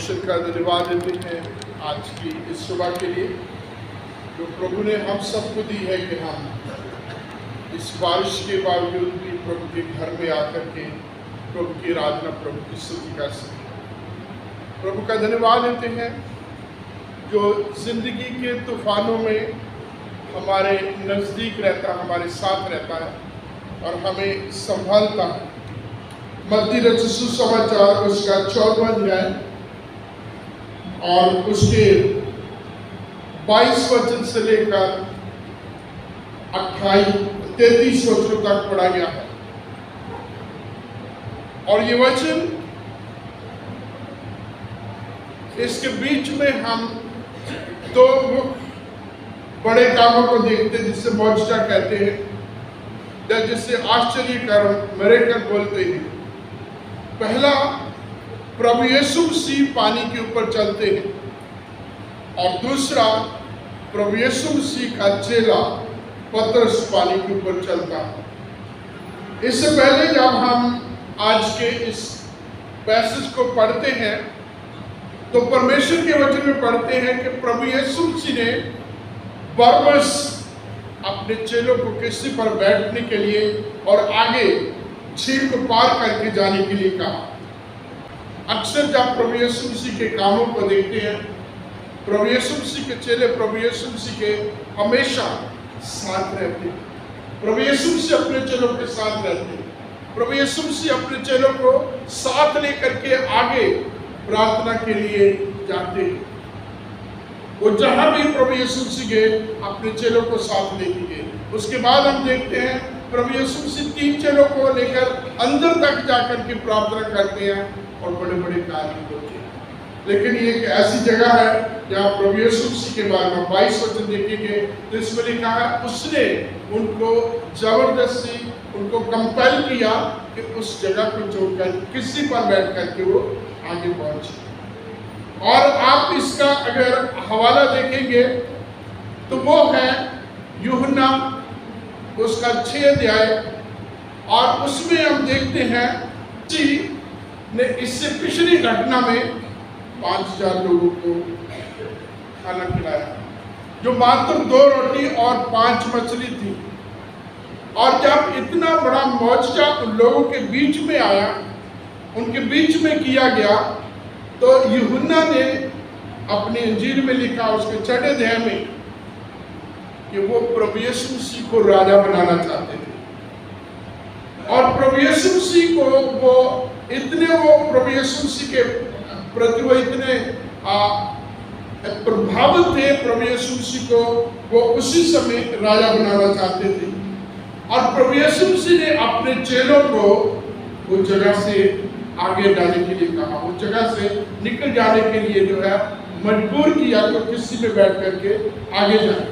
परमेश्वर का धन्यवाद देते हैं आज की इस सुबह के लिए जो प्रभु ने हम सबको दी है कि हम इस बारिश के बावजूद भी प्रभु के घर में आकर के प्रभु की आराधना, प्रभु की स्तुति कर सकें। प्रभु का धन्यवाद देते हैं जो जिंदगी के तूफानों में हमारे नज़दीक रहता है, हमारे साथ रहता है और हमें संभालता है। मत्ती रचित सुसमाचार उसका 14वां अध्याय और उसके 22 वचन से लेकर 33 वचनों तक पढ़ा गया है। और ये वचन, इसके बीच में हम दो बड़े कामों को देखते हैं जिससे मौजज़ा कहते हैं या जिससे आश्चर्य कर्म मिरेकल बोलते हैं। पहला, प्रभु यीशु मसीह पानी के ऊपर चलते हैं और दूसरा, प्रभु यीशु मसीह का चेला पतरस पानी के ऊपर चलता है। इससे पहले जब हम आज के इस पैसेज को पढ़ते हैं तो परमेश्वर के वचन में पढ़ते हैं कि प्रभु यीशु मसीह ने बरनबास अपने चेलों को किश्ती पर बैठने के लिए और आगे झील को पार करके जाने के लिए कहा। अक्सर जब प्रभु यीशु मसीह के कामों को देखते हैं, प्रभु यीशु मसीह के चेले प्रभु यीशु मसीह के हमेशा साथ रहते हैं। प्रभु यीशु मसीह अपने चेलों के साथ रहते हैं। प्रभु यीशु मसीह अपने चेलों को साथ लेकर के आगे प्रार्थना के लिए जाते हैं। वो जहां भी प्रभु यीशु मसीह गए अपने चेलों को साथ लेके गए। उसके बाद हम देखते हैं प्रभु यीशु मसीह 3 चेलों को लेकर अंदर तक जाकर के प्रार्थना करते हैं और बड़े बड़े कार्य होते हैं। लेकिन ये एक ऐसी जगह है जहाँ प्रभु यीशु मसीह के बारे में 22 वचन देखेंगे तो इसमें लिखा है उसने उनको जबरदस्ती उनको कंपेल किया कि उस जगह को छोड़कर किसी पर बैठ करके वो आगे पहुंचे। और आप इसका अगर हवाला देखेंगे तो वो है यूहन्ना उसका 6 अध्याय और उसमें हम देखते हैं जी ने इससे पिछली घटना में 5000 लोगों को खाना खिलाया जो मात्र 2 रोटी और 5 मछली थी। और जब इतना बड़ा मौजज़ा उन लोगों के बीच में आया, उनके बीच में किया गया, तो यूहन्ना ने अपनी इंजील में लिखा उसके 6 अध्याय में कि वो प्रभु यीशु मसीह को राजा बनाना चाहते थे। और प्रभु यीशु मसीह को वो प्रभु यीशु मसीह के प्रति वो इतने प्रभावित थे, प्रभु यीशु मसीह को वो उसी समय राजा बनाना चाहते थे। और प्रभु यीशु मसीह ने अपने चेलों को उस जगह से आगे जाने के लिए कहा, उस जगह से निकल जाने के लिए जो है मजबूर किया तो किसी में बैठ करके आगे जाए।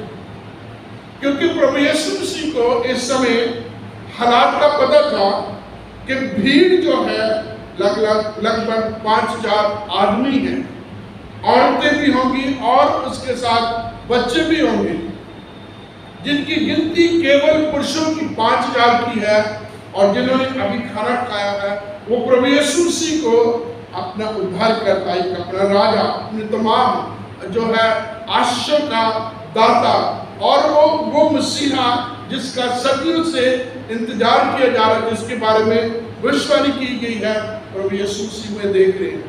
क्योंकि प्रभु यीशु मसीह को इस समय हालात का पता था कि भीड़ जो है लगभग 5000 आदमी है, औरतें भी होंगी और उसके साथ बच्चे भी होंगे, जिनकी गिनती केवल पुरुषों की 5000 की है। और जिन्होंने अभी खाना खाया है वो प्रभु यीशु मसीह को अपना उद्धारकर्ता, एक अपना राजा, अपने तमाम जो है आशीषों का दाता और वो मसीहा जिसका सदियों से इंतजार किया जा रहा है, जिसके बारे में भविष्यवाणी की गई है, प्रभु यीशु मसीह में देख रहे हैं।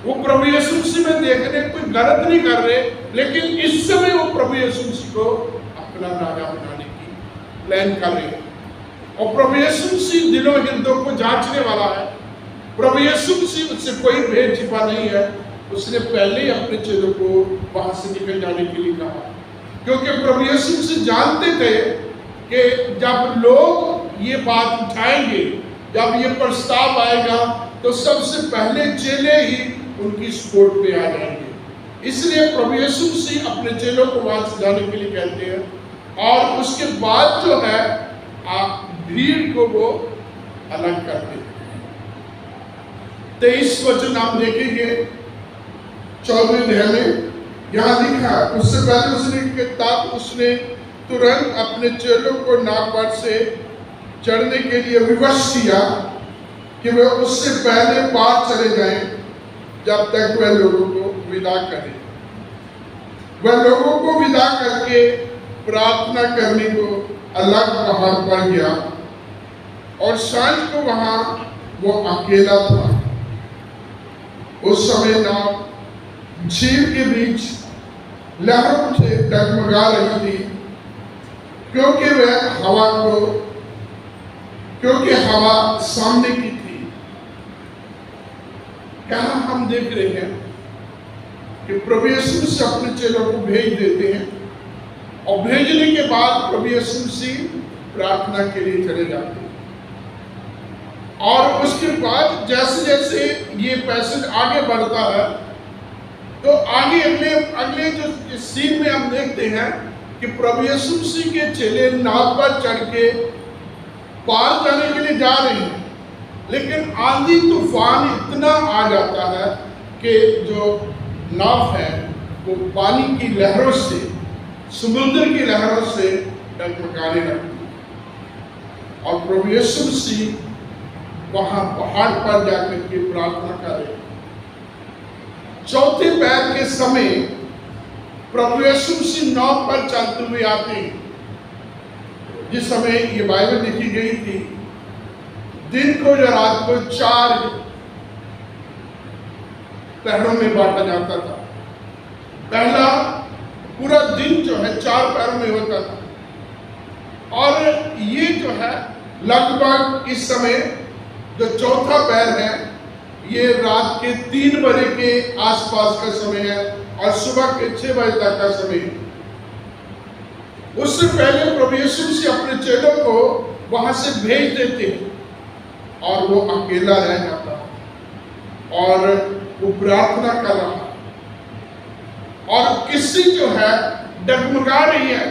वो प्रभु यीशु मसीह में देखने कोई गलत नहीं कर रहे, लेकिन इस समय वो प्रभु यीशु मसीह को अपना राजा बनाने की प्लान कर रहे हैं। और प्रभु यीशु मसीह दिलों हृदयों को जांचने वाला है। प्रभु यीशु मसीह उससे कोई भेद छिपा नहीं है। उसने पहले ही अपने चेलों को वहां से निकल जाने के लिए कहा, क्योंकि प्रभु यीशु मसीह जानते थे कि जब लोग ये बात उठाएंगे, जब ये प्रस्ताव आएगा तो सबसे पहले चेले ही उनकी सपोर्ट पे आ जाएंगे। इसलिए प्रभु यीशु मसीह अपने चेलों को वहां से जाने के लिए कहते हैं और उसके बाद जो है भीड़ को वो अलग करते हैं। 23 वचन आप देखेंगे 14वें अध्याय में, यहाँ लिखा उससे पहले उसने तुरंत अपने चेलों को नाव पर से चढ़ने के लिए विवश किया कि वे उससे पहले पार चले जाएं जब तक वह लोगों को विदा करे। वह लोगों को विदा करके प्रार्थना करने को अलग पहाड़ पर गया और सांझ को वहां वो अकेला था। उस समय नाव झील के बीच लहरों से डगमगा रही थी, क्योंकि हवा सामने की थी। यहाँ हम देख रहे हैं कि प्रभु यीशु मसीह अपने चेलों को भेज देते हैं और भेजने के बाद प्रभु यीशु मसीह प्रार्थना के लिए चले जाते हैं। और उसके बाद जैसे जैसे ये पैसेज आगे बढ़ता है तो आगे अगले जो सीन में हम देखते हैं कि प्रभु यीशु मसीह के चेले नाव पर चढ़ के पार जाने के लिए जा रहे हैं, लेकिन आंधी तूफान इतना आ जाता है कि जो नाव है वो पानी की लहरों से, समुद्र की लहरों से डगमगाने लगती है। और प्रभु यीशु मसीह वहां पहाड़ पर जाकर के प्रार्थना कर रहे। चौथे पैर के समय प्रभु यीशु मसीह नाव पर चलते हुए आते हैं। जिस समय ये बाइबल लिखी गई थी, दिन को या रात को 4 पहरों में बांटा जाता था। पहला पूरा दिन जो है 4 पहरों में होता था, और ये जो है लगभग इस समय जो चौथा पहर है ये रात के 3 बजे के आसपास का समय है और सुबह के 6 बजे तक का समय है। उससे पहले प्रभु यीशु मसीह अपने चेलों को वहां से भेज देते हैं और वो अकेला रह जाता है और वो प्रार्थना कर रहा है। और किसी जो है डगमगा रही है,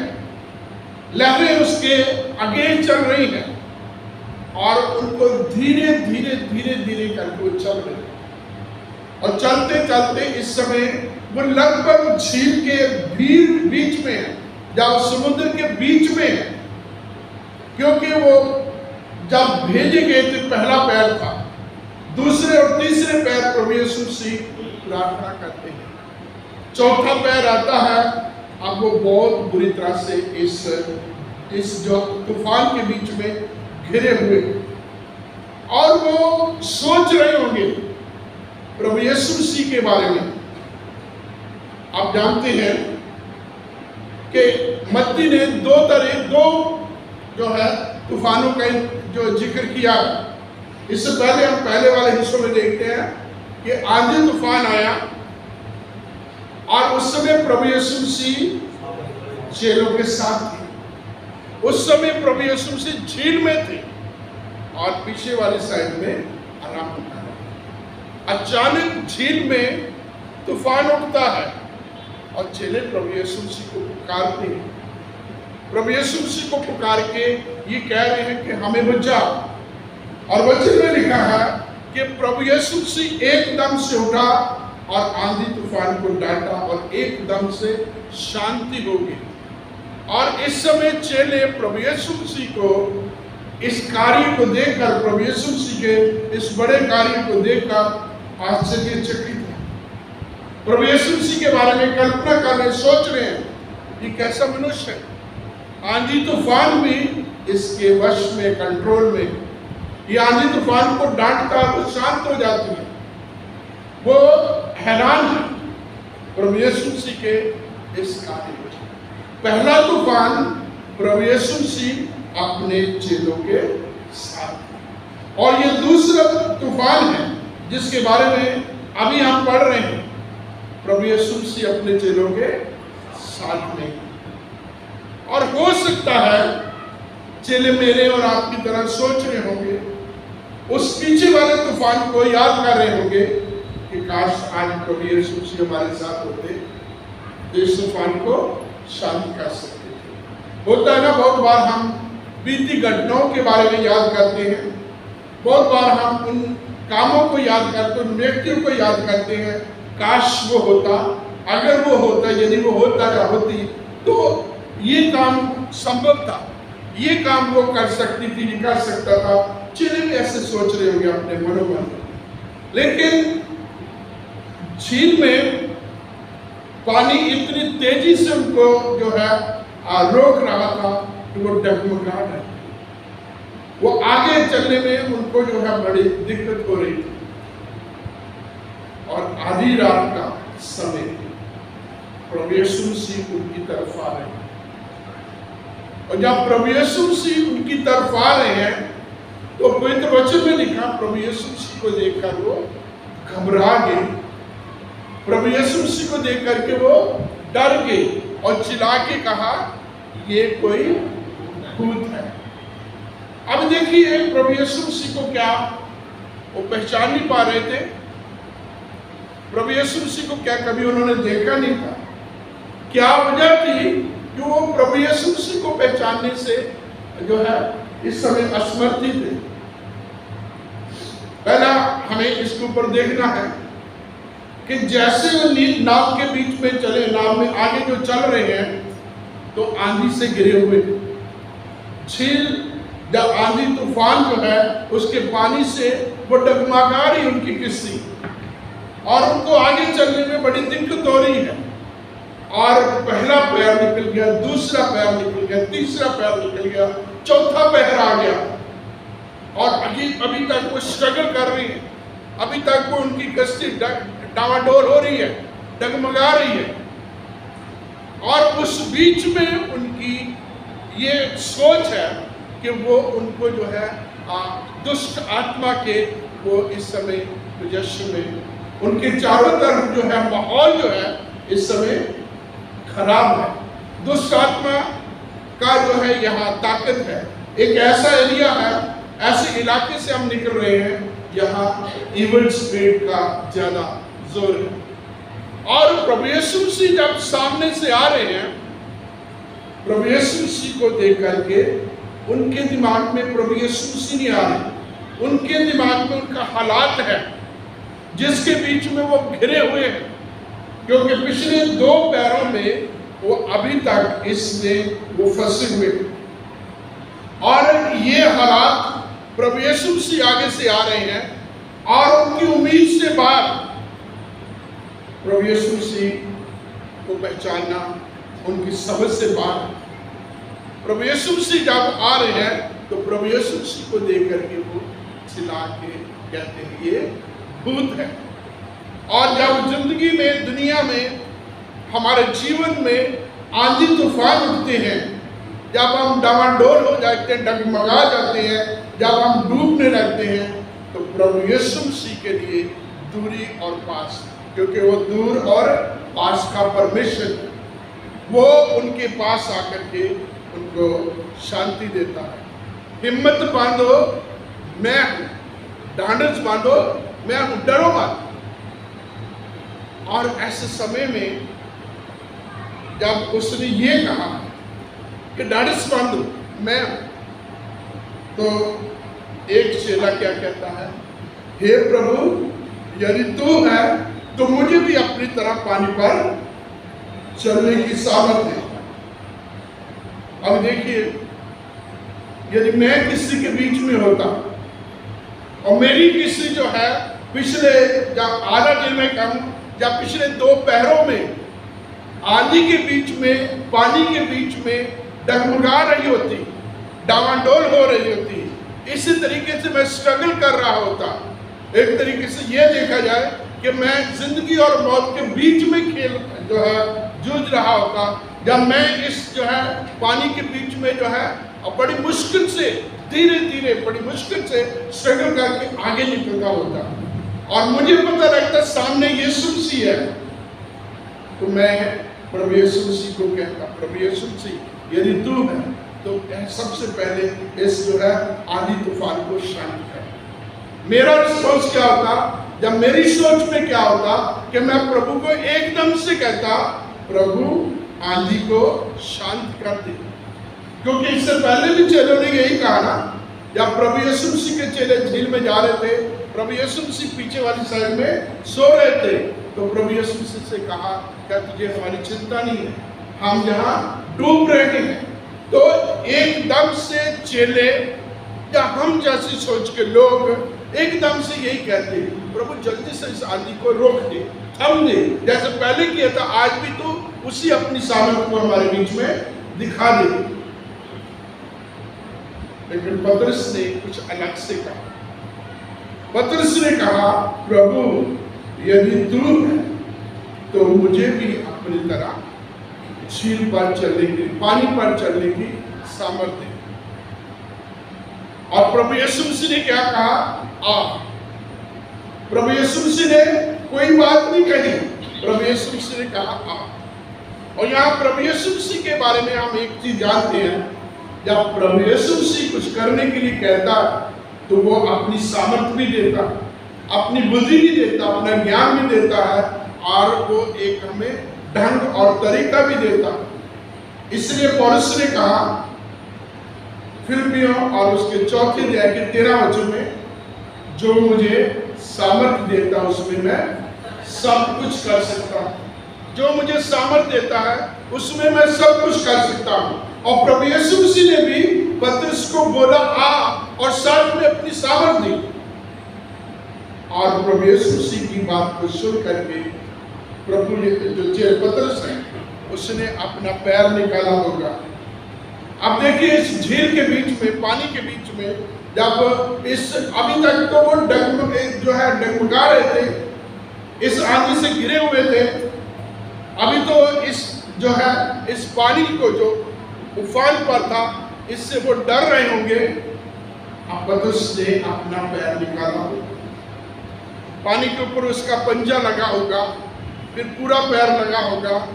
लहरें उसके आगे चल रही हैं और उनको धीरे धीरे धीरे धीरे करके वो चल रहे हैं। और चलते चलते इस समय वो लगभग झील के बीच में है, जब समुद्र के बीच में है, क्योंकि वो जब भेजे गए थे पहला पैर था, दूसरे और तीसरे पैर प्रभु यीशु मसीह प्रार्थना करते हैं। चौथा पैर आता है, अब वो बहुत बुरी तरह से इस जो तूफान के बीच में घिरे हुए और वो सोच रहे होंगे प्रभु यीशु मसीह के बारे में। आप जानते हैं कि मत्ती ने दो जो है तूफानों का जो जिक्र किया। इससे पहले हम पहले वाले हिस्सों में देखते हैं कि आंधी तूफान आया और उस समय प्रभु यीशु मसीह चेलों के साथ थे। उस समय प्रभु यीशु मसीह झील में थे और पीछे वाली साइड में आराम कर रहे। अचानक झील में तूफान उठता है और चेले प्रभु यीशु मसीह को पुकारते हैं। प्रभु यीशु मसीह को पुकार के ये कह रहे हैं कि हमें बचा। और वचन में लिखा है कि प्रभु यीशु मसीह एकदम से उठा और आंधी तूफान को डांटा और एकदम से शांति हो गई। और इस समय चेले प्रभु यीशु मसीह को इस कार्य को देखकर, प्रभु यीशु मसीह के इस बड़े कार्य को देखकर आश्चर्यचकित हैं। प्रभु यीशु मसीह के बारे में कल्पना कर रहे, सोच रहे हैं ये कैसा मनुष्य है, आंधी तूफान भी इसके वश में, कंट्रोल में। ये आंधी तूफान को डांटता है तो शांत हो जाती है। वो हैरान है प्रभु यीशु मसीह के इस कार्य में। पहला तूफान प्रभु यीशु मसीह अपने चेलों के साथ, और ये दूसरा तूफान है जिसके बारे में अभी हम पढ़ रहे हैं, प्रभु यीशु मसीह अपने चेलों के साथ में। और हो सकता है चेले मेरे और आपकी तरह सोच रहे होंगे, उस पीछे वाले तूफान को याद कर रहे होंगे कि काश आज प्रभु यीशु मसीह हमारे साथ होते तो इस तूफान को शांत कर सकते थे। होता है ना, बहुत बार हम बीती घटनाओं के बारे में याद करते हैं, बहुत बार हम उन कामों को याद करते, उन व्यक्तियों को याद करते हैं, काश वो होता, अगर वो होता, यदि वो होता या होती तो ये काम संभव था, ये काम वो कर सकती थी, ये कर सकता था। चेले भी ऐसे सोच रहे होंगे अपने मनोमन। लेकिन झील में पानी इतनी तेजी से उनको जो है रोक रहा था कि वो डगमगा रहे, वो आगे चलने में उनको जो है बड़ी दिक्कत हो रही थी। और आधी रात का समय प्रभु यीशु मसीह उनकी तरफ आ रहे हैं, और जब प्रभु यीशु मसीह उनकी तरफ आ रहे हैं तो पवित्र वचन में लिखा प्रभु यीशु मसीह को देखकर वो घबरा गए, प्रभु यीशु मसीह को देख करके वो डर गए और चिल्ला के कहा ये कोई भूत है। अब देखिए प्रभु यीशु मसीह को क्या वो पहचान नहीं पा रहे थे, प्रभु यीशु मसीह को क्या कभी उन्होंने देखा नहीं था। क्या वजह थी कि वो प्रभु यीशु मसीह को पहचानने से जो है इस समय असमर्थी थे। पहला हमें इसके ऊपर देखना है कि जैसे वो नाव के बीच में चले, नाव में आगे जो चल रहे हैं तो आंधी से घिरे हुए, झील जब आंधी तूफान जो है उसके पानी से वो डगमगा रही उनकी किस्ती, और उनको आगे चलने में बड़ी दिक्कत हो रही है। और पहला पैर निकल गया, दूसरा पैर निकल गया, तीसरा पैर निकल गया, चौथा पैर आ गया, और अभी तक वो स्ट्रगल कर रही है, अभी तक वो उनकी कश्ती डावाडोल हो रही है, डगमगा रही है। और उस बीच में उनकी ये सोच है कि वो उनको जो है दुष्ट आत्मा के वो इस समय पोजेशन में, उनके चारों तरफ जो है माहौल जो है इस समय खराब है, दुष्ट आत्मा का जो है यहाँ ताकत है। एक ऐसा एरिया है, ऐसे इलाके से हम निकल रहे हैं यहाँ इविल स्पिरिट का ज्यादा जोर है। और प्रभु यीशु मसीह जब सामने से आ रहे हैं, प्रभु यीशु मसीह को देख करके उनके दिमाग में प्रभु यीशु मसीह नहीं आ रहे, उनके दिमाग में उनका हालात है जिसके बीच में वो घिरे हुए हैं, क्योंकि पिछले 2 पैरों में वो अभी तक इसमें वो फंसे हुए हैं। और ये हालात प्रभु यीशु मसीह आगे से आ रहे हैं और उनकी उम्मीद से बाहर प्रभु यीशु मसीह को पहचानना उनकी समझ से बाहर। प्रभु यीशु मसीह जब आ रहे हैं तो प्रभु यीशु मसीह को देख करके वो चिल्ला के कहते हैं ये भूत है। और जब जिंदगी में, दुनिया में, हमारे जीवन में आंधी तूफान उठते हैं, जब हम डावाडोल हो जाते हैं, डगमगा जाते हैं, जब हम डूबने लगते हैं, तो प्रभु यीशु मसीह के लिए दूरी और पास, क्योंकि वो दूर और पास का परमेश्वर है, वो उनके पास आकर के उनको शांति देता है। हिम्मत बांधो, मैं हूं, ढांढस बांधो, मैं हूं, डरो मत। और ऐसे समय में जब उसने ये कहा कि ढांढस बांधो, मैं हूं, तो एक चेला क्या कहता है, हे प्रभु यदि तू है तो मुझे भी अपनी तरह पानी पर चलने की सामर्थ दे। अब देखिए, यदि मैं किसी के बीच में होता और मेरी किसी जो है पिछले जब आधा दिन में कम या पिछले 2 पैरों में आंधी के बीच में, पानी के बीच में डगमगा रही होती, डावाडोल हो रही होती, इसी तरीके से मैं स्ट्रगल कर रहा होता। एक तरीके से यह देखा जाए कि मैं जिंदगी और मौत के बीच में खेल जो है जूझ रहा होता, जब मैं इस जो है पानी के बीच में जो है बड़ी मुश्किल से धीरे धीरे बड़ी मुश्किल से स्ट्रगल करके आगे निकलता होता, और मुझे पता लगता सामने यीशु मसीह है, तो मैं प्रभु यीशु मसीह को कहता, प्रभु यीशु मसीह यदि तू है तो सबसे पहले इस जो है आंधी तूफान को शांत कर। मेरा रिस्पॉन्स क्या होता, जब मेरी सोच में क्या होता कि मैं प्रभु को एकदम से कहता, प्रभु आंधी को शांत कर दे। क्योंकि इससे पहले भी चेलों ने यही कहा ना, जब प्रभु यीशु मसीह के चेले झील में जा रहे थे, प्रभु यीशु मसीह पीछे वाली साइड में सो रहे थे, तो प्रभु यीशु मसीह से कहा, क्या तुझे हमारी चिंता नहीं है, हम यहाँ डूब रहे हैं। तो एकदम से चेले या हम जैसी सोच के लोग एकदम से यही कहते हैं, प्रभु जल्दी से इस आंधी को रोक दे, हम दे, जैसे पहले किया था आज भी तो उसी अपनी सामर्थ को हमारे बीच में दिखा दे। लेकिन पतरस ने कुछ अलग से कहा। पतरस ने कहा, प्रभु यदि तू है तो मुझे भी अपनी तरह झील पर चलने की, पानी पर चलने की सामर्थ्य दे। और प्रभु यीशु मसीह ने क्या कहा? आ। प्रभु यीशु मसीह ने कोई बात नहीं कही, प्रभु यीशु मसीह ने कहा आ। और यहाँ प्रभु यीशु मसीह के बारे में हम एक चीज जानते हैं, जब प्रभु यीशु मसीह कुछ करने के लिए कहता तो वो अपनी सामर्थ भी देता, अपनी बुद्धि भी देता, अपना ज्ञान भी देता है, और वो एक हमें ढंग और तरीका भी देता। इसलिए पौलुस ने कहा फिलिप्पियों और उसके 4 अध्याय के 13 वचन में, जो मुझे सामर्थ देता उसमें मैं सब कुछ कर सकता हूँ। जो मुझे सामर्थ देता है उसमें मैं सब कुछ कर सकता हूँ। और प्रभु यीशु मसीह ने भी पतरस को बोला आ, और साथ में अपनी सामर्थ दी। और प्रभु यीशु मसीह की बात को सुन करके प्रभु जो पतरस है उसने अपना पैर निकाला होगा। अब देखिए इस झील के बीच में, पानी के बीच में, जब इस अभी तक तो वो डगमगा रहे थे, इस आंधी से घिरे हुए थे। अभी तो इस पानी को जो उफान पर था इससे वो डर रहे होंगे। अब पतरस ने अपना पैर निकाला होगा, पानी के ऊपर उसका पंजा लगा होगा, फिर पूरा पैर लगा होगा।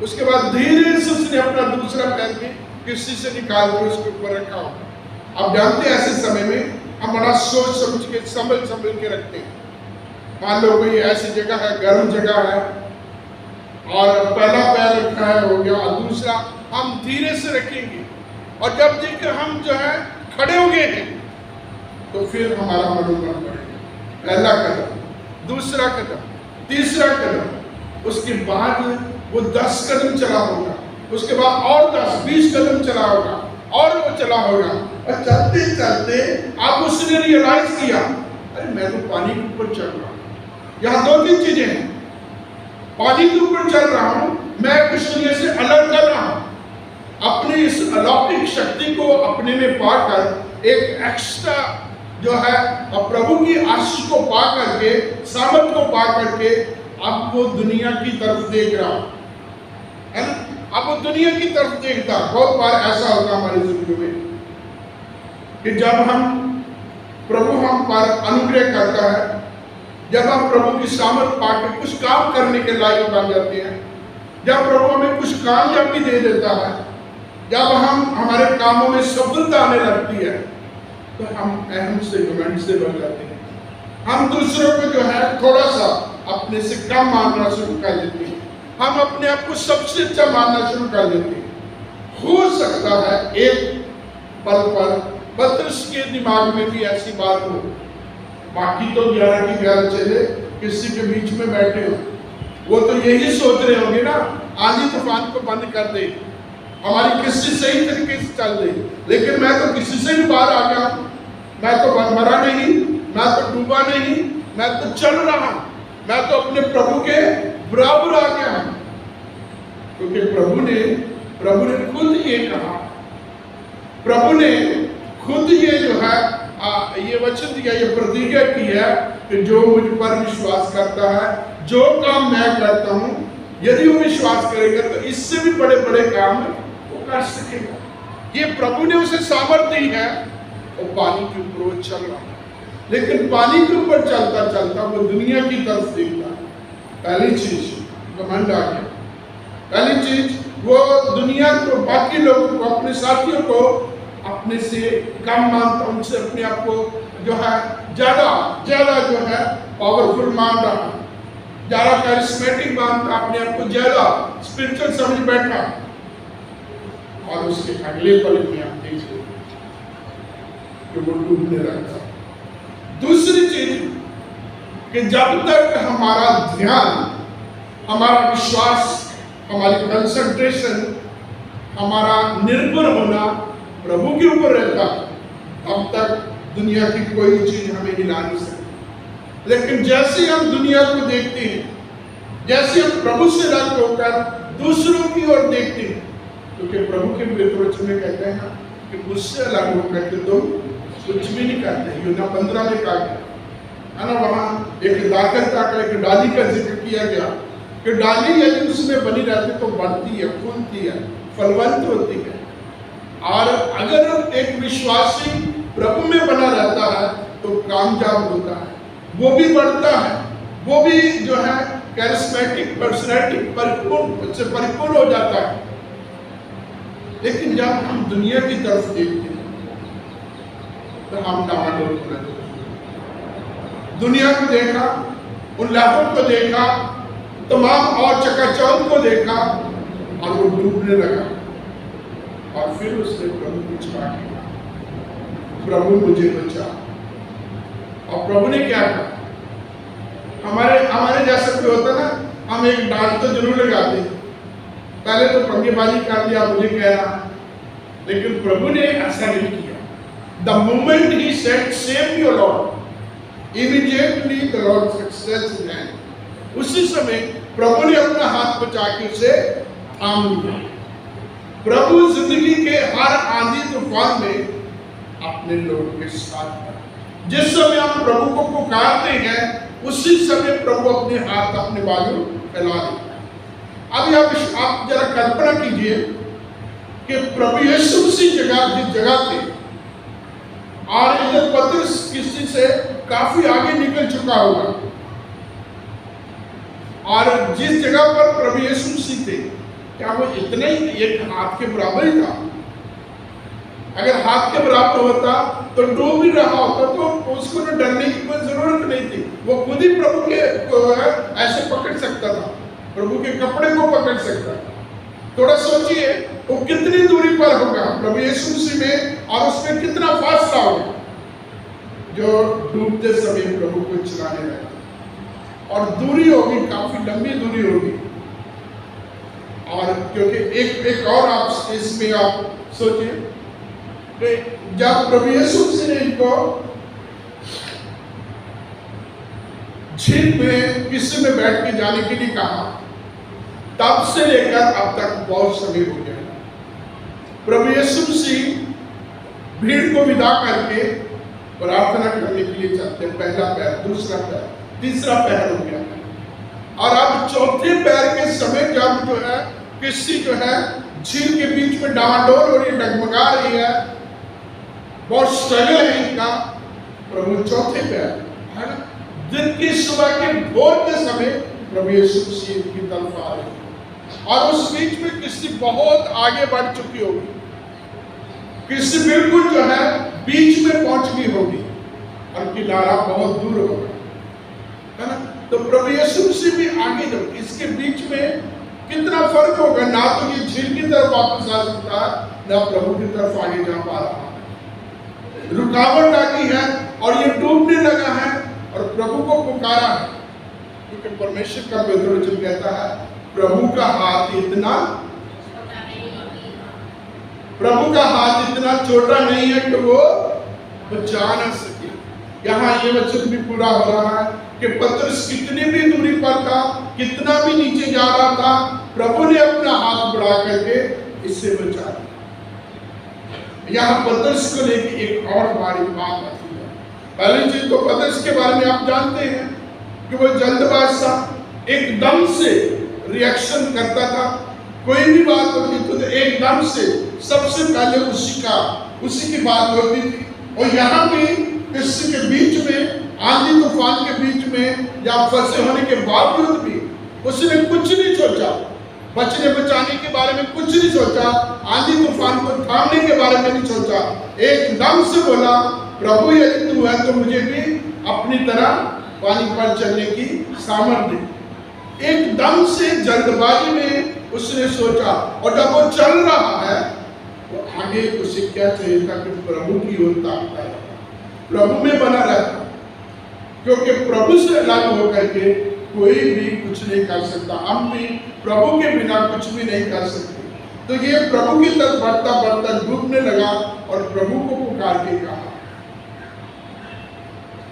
उसके बाद धीरे से उसने अपना दूसरा पैर भी किसी से निकाल कर उसके ऊपर रखा होगा। आप जानते हैं ऐसे समय में हम बड़ा सोच समझ के संभल के रखते हैं। मान लो कोई ऐसी जगह है, गर्म जगह है, और पहला पैर रखा है हो गया, और दूसरा हम धीरे से रखेंगे, और जब देखकर हम खड़े हो गए हैं तो फिर हमारा मनोबल बढ़ेगा। पहला कदम, दूसरा कदम, तीसरा कदम, उसके बाद वो 10 कदम चला होगा, उसके बाद और 10-20 कदम चला होगा, और वो चला होगा, और चलते चलते आप उसने रियलाइज किया, अरे मैं तो पानी के ऊपर चल रहा हूँ। यहाँ 2-3 चीजें हैं। पानी के ऊपर चल रहा हूँ, मैं कुछ दुनिया से अलग कर रहा हूँ। अपनी इस अलौकिक शक्ति को अपने में पाकर, एक एक्स्ट्रा और प्रभु की आशीष को पा करके, सामर्थ को पा करके, अब वो दुनिया की तरफ देख रहा है ना। अब वो दुनिया की तरफ देखता। बहुत बार ऐसा होता हमारी जिंदगी में कि जब प्रभु हम पर अनुग्रह करता है, जब हम प्रभु की सामर्थ पाकर कुछ काम करने के लायक बन जाते हैं, जब प्रभु हमें कुछ कामयाबी दे देता है, जब हमारे कामों में सफलता आने लगती है, तो हम अहम से, घमंड से बन जाते हैं। हम दूसरों को थोड़ा सा अपने से कम मानना शुरू कर देते हैं। हम अपने आप को सबसे अच्छा मानना शुरू कर देते हैं। हो सकता है एक पल पर पतरस के दिमाग में भी ऐसी बात हो। बाकी तो 11 की 11 चले किसी के बीच में बैठे हो, वो तो यही सोच रहे होंगे ना, आंधी तूफान को बंद कर दे, हमारी किस्ती सही तरीके से चल दे। लेकिन मैं तो किसी से भी बाहर आ गया, मैं तो मरा नहीं, मैं तो डूबा नहीं, मैं तो चल रहा, मैं तो अपने प्रभु के बराबर आ गया। क्योंकि प्रभु ने खुद ये कहा, प्रभु ने खुद ये ये वचन दिया, ये प्रतिज्ञा की है कि जो मुझ पर विश्वास करता है, जो काम मैं करता हूँ, यदि वो विश्वास करेगा तो इससे भी बड़े बड़े काम वो कर सकेगा। ये प्रभु ने उसे सामर्थ दी है, और पानी के ऊपर वो चल रहा है। लेकिन पानी के ऊपर चलता चलता वो दुनिया की तरफ देखता है। पहली चीज घमंड आ गया। पहली चीज वो दुनिया को, बाकी लोगों को, अपने साथियों को अपने से कम मानता, उनसे अपने आप को ज्यादा पावरफुल मान रहा, ज्यादा कैरिस्मेटिक मानता, अपने आप को ज्यादा स्पिरिचुअल समझ बैठा। और उसके अगले पल में आप देखिए कि वो डूबने लगता। दूसरी चीज कि जब तक हमारा ध्यान, हमारा विश्वास, हमारी कंसंट्रेशन, हमारा निर्भर होना प्रभु के ऊपर रहता, तब तक दुनिया की कोई चीज हमें हिला नहीं सकती। लेकिन जैसे हम दुनिया को देखते हैं, जैसे हम प्रभु से अलग होकर दूसरों की ओर देखते हैं, क्योंकि प्रभु के पवित्र वचन में कहते हैं कि मुझसे अलग होकर के तुम कुछ भी नहीं करते। यूहन्ना 15 में कहा गया है ना, वहां एक दाखलता का, एक डाली का जिक्र किया गया कि डाली यदि उसमें बनी रहती तो बढ़ती है, फूलती है, फलवंत होती है। और अगर एक विश्वासी प्रभु में बना रहता है तो कामयाब होता है, वो भी बढ़ता है, वो भी जो है कैरिस्मेटिक पर्सनैलिटी परिपूर्ण हो जाता है। लेकिन जब हम दुनिया की तरफ देखते हैं तो हम डामाडोल हो जाते हैं। दुनिया को देखा, उन लाभों को देखा, तमाम और चकाचौंध को देखा और वो डूबने लगा। और फिर उसने प्रभु को छुड़ा किया, प्रभु मुझे बचा। और प्रभु ने क्या कहा? हमारे जैसा कोई होता ना, हम एक डांट तो जरूर लगाते हैं, पहले तो पंगेबाजी कर दिया, मुझे कह रहा, लेकिन प्रभु ने ऐसा नहीं किया। The moment he said save your Lord, immediately the Lord x tends his hand. उसी समय प्रभु ने अपना हाथ बचा के उसे थाम लिया। प्रभु जिंदगी के हर आंधी तूफान में अपने लोगों के साथ था। जिस समय हम प्रभु को पुकारते हैं उसी समय प्रभु अपने हाथ, अपने बाजू फैला देता है। अभी आप जरा कल्पना कीजिए कि प्रभु यीशु उसी जगह, जिस जगह थे, और इधर पतरस किसी से काफी आगे निकल चुका होगा, और जिस जगह पर प्रभु यीशु मसीह थे, क्या वो इतने ही एक हाथ के बराबर ही था? अगर हाथ के बराबर होता तो डूब भी रहा होता तो उसको तो डरने की कोई जरूरत नहीं थी। वो खुद ही प्रभु के ऐसे पकड़ सकता था, प्रभु के कपड़े को पकड़ सकता था। थोड़ा सोचिए वो कितनी दूरी पर होगा प्रभु यीशु मसीह में, और उसमें कितना फासला होगा जो डूबते समय प्रभु को चलाने लगा। और दूरी होगी, काफी लंबी दूरी होगी। और क्योंकि एक और आप इसमें आप सोचिए, जब प्रभु यीशु मसीह ने इनको झील में किसी में बैठ के जाने के लिए कहा, तब से लेकर अब तक बहुत समय हो गया। प्रभु यीशु मसीह भीड़ को विदा करके प्रार्थना करने के लिए चलते। पहला पैर, दूसरा पैर, तीसरा पैर हो गया, और अब चौथे पैर के समय जब जो है किसी जो है झील के बीच में डामाडोल हो रही है, डगमगा रही है, बहुत स्ट्रगल है इनका, प्रभु चौथे पैर है ना, दिन की सुबह के भोर के समय प्रभु यीशु मसीह की तरफ आ रहे हैं, और उस बीच में किसी बहुत आगे बढ़ चुकी होगी, किसी बिल्कुल जो है बीच में पहुंच गई होगी, और किनारा बहुत दूर होगा, है ना। तो प्रभु यीशु मसीह भी आगे, जब इसके बीच में कितना फर्क होगा, ना तो ये झील की तरफ वापस आ सकता है, ना प्रभु की तरफ आगे जा पा रहा है। रुकावट आ गई है और ये डूबने लगा है, और प्रभु को पुकारा है, क्योंकि परमेश्वर का पवित्र वचन कहता है प्रभु का हाथ इतना छोटा नहीं है कि वो बचा ना सके। यहाँ ये वचन भी पूरा हो रहा है कि पतरस कितनी भी दूरी पर था, कितना भी नीचे जा रहा था, प्रभु ने अपना हाथ बढ़ा करके इससे बचा दिया। यहाँ पतरस को लेकर एक और बड़ी बात आती है। पहली चीज तो पतरस के बारे में आप जानते हैं कि वो जल्दबाज सा, एकदम से रिएक्शन करता था। कोई भी बात होती तो एकदम से सबसे पहले उसी की बात होती थी। और यहाँ भी किसी के बीच में, आंधी तूफान के बीच में या फंसे होने के बावजूद भी उसने कुछ नहीं सोचा, बचने बचाने के बारे में कुछ नहीं सोचा, आंधी तूफान को थामने के बारे में नहीं सोचा। एकदम से बोला प्रभु यदि तू है तो मुझे भी अपनी तरह पानी पर चलने की सामर्थ्य दे। एकदम से जल्दबाजी में उसने सोचा, और जब वो चल रहा है तो आगे उसे क्या चाहिए था कि प्रभु की ओर ताकता है, प्रभु में बना रहता, क्योंकि प्रभु से अलग होकर के कोई भी कुछ नहीं कर सकता। हम भी प्रभु के बिना कुछ भी नहीं कर सकते। तो ये प्रभु की तरफ बढ़ता बढ़ता डूबने लगा, और प्रभु को पुकार के कहा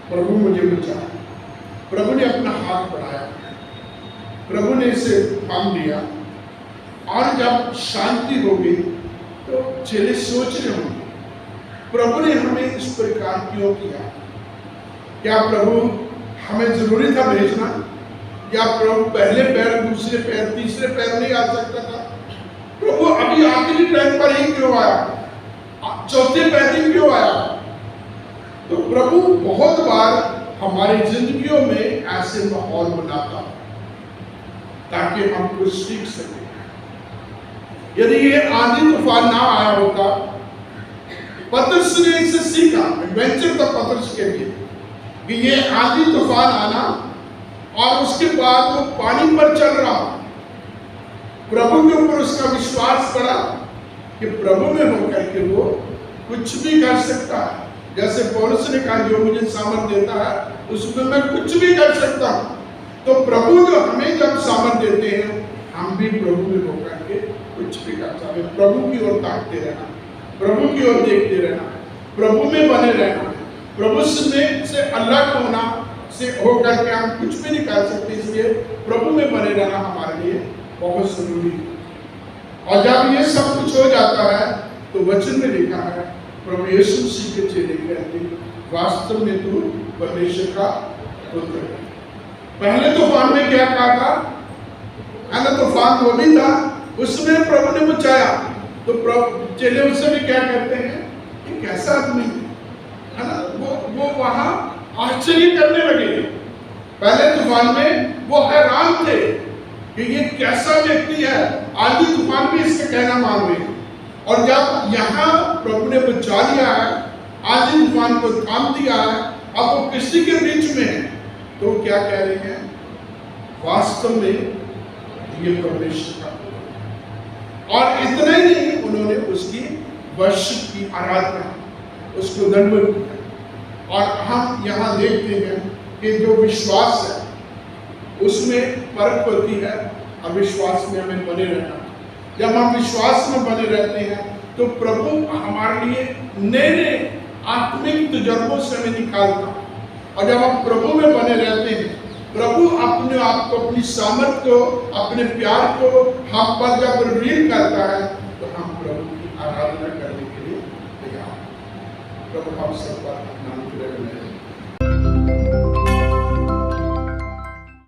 प्रभु मुझे बचा। प्रभु ने अपना हाथ बढ़ाया, प्रभु ने इसे थाम लिया और जब शांति हो गई तो चेले सोच रहे होंगे प्रभु ने हमें इस प्रकार क्यों किया। क्या प्रभु हमें जरूरी था भेजना, या प्रभु पहले पैर दूसरे पैर तीसरे पैर नहीं आ सकता था? प्रभु अभी आखिरी टाइम पर ही क्यों आया, चौथे पैर ही क्यों आया? तो प्रभु बहुत बार हमारी जिंदगियों में ऐसे माहौल बनाता ताकि हम कुछ सीख सकें। यदि ये आंधी तूफान ना आया होता, पतरस ने इससे सीखा, एडवेंचर था पतरस के लिए कि ये आंधी तूफान आना और उसके बाद वो पानी पर चल रहा, प्रभु के ऊपर उसका विश्वास पड़ा कि प्रभु में होकर के वो कुछ भी कर सकता है। जैसे पौलुस ने कहा जो मुझे सामर्थ देता है उसमें मैं कुछ भी कर सकता हूँ। तो प्रभु जो हमें जब सामर्थ देते हैं हम भी प्रभु में होकर के कुछ भी कर सकते हैं। प्रभु की ओर ताकते रहना, प्रभु की ओर देखते रहना, प्रभु में बने रहना, प्रभु से अलग होना से होकर के हम कुछ भी नहीं कर सकते। इसलिए प्रभु में बने रहना हमारे लिए बहुत जरूरी है। और जब ये सब कुछ हो जाता है तो वचन में लिखा है प्रभु यीशु मसीह के चेले कहते वास्तव में तू परमेश्वर का पुत्र है। पहले तूफान में क्या कहा था? अगर तूफान वो भी था उसमें प्रभु ने बचाया, तो प्रभु चेले उससे भी क्या कहते हैं कि कैसा आदमी है ना, वो वहां आश्चर्य करने लगे। पहले तूफान में वो हैरान थे कि ये कैसा व्यक्ति है, आंधी तूफान भी इसका कहना मान रहे हैं। और जब यहाँ प्रभु ने बचा लिया है, आंधी तूफान को थाम दिया है, अब वो किसी के बीच में है, तो क्या कह रहे हैं? वास्तव में ये परमेश्वर का पुत्र। और इतना ही नहीं, उन्होंने उसकी वर्शिप की, आराधना, उसको दंडवत किया। और हम यहाँ देखते हैं कि जो विश्वास है उसमें परख होती है, अविश्वास में हमें बने रहना। जब हम विश्वास में बने रहते हैं तो प्रभु हमारे लिए नए नए आत्मिक तजुर्बों से हमें निकालता। और जब हम प्रभु में बने रहते हैं, प्रभु अपने आप को, अपनी सामर्थ को, अपने प्यार को हम पर जब रिवील करता है तो हम प्रभु की आराधना करने के लिए तैयार। प्रभु हम सब पर अपना अनुग्रह करें।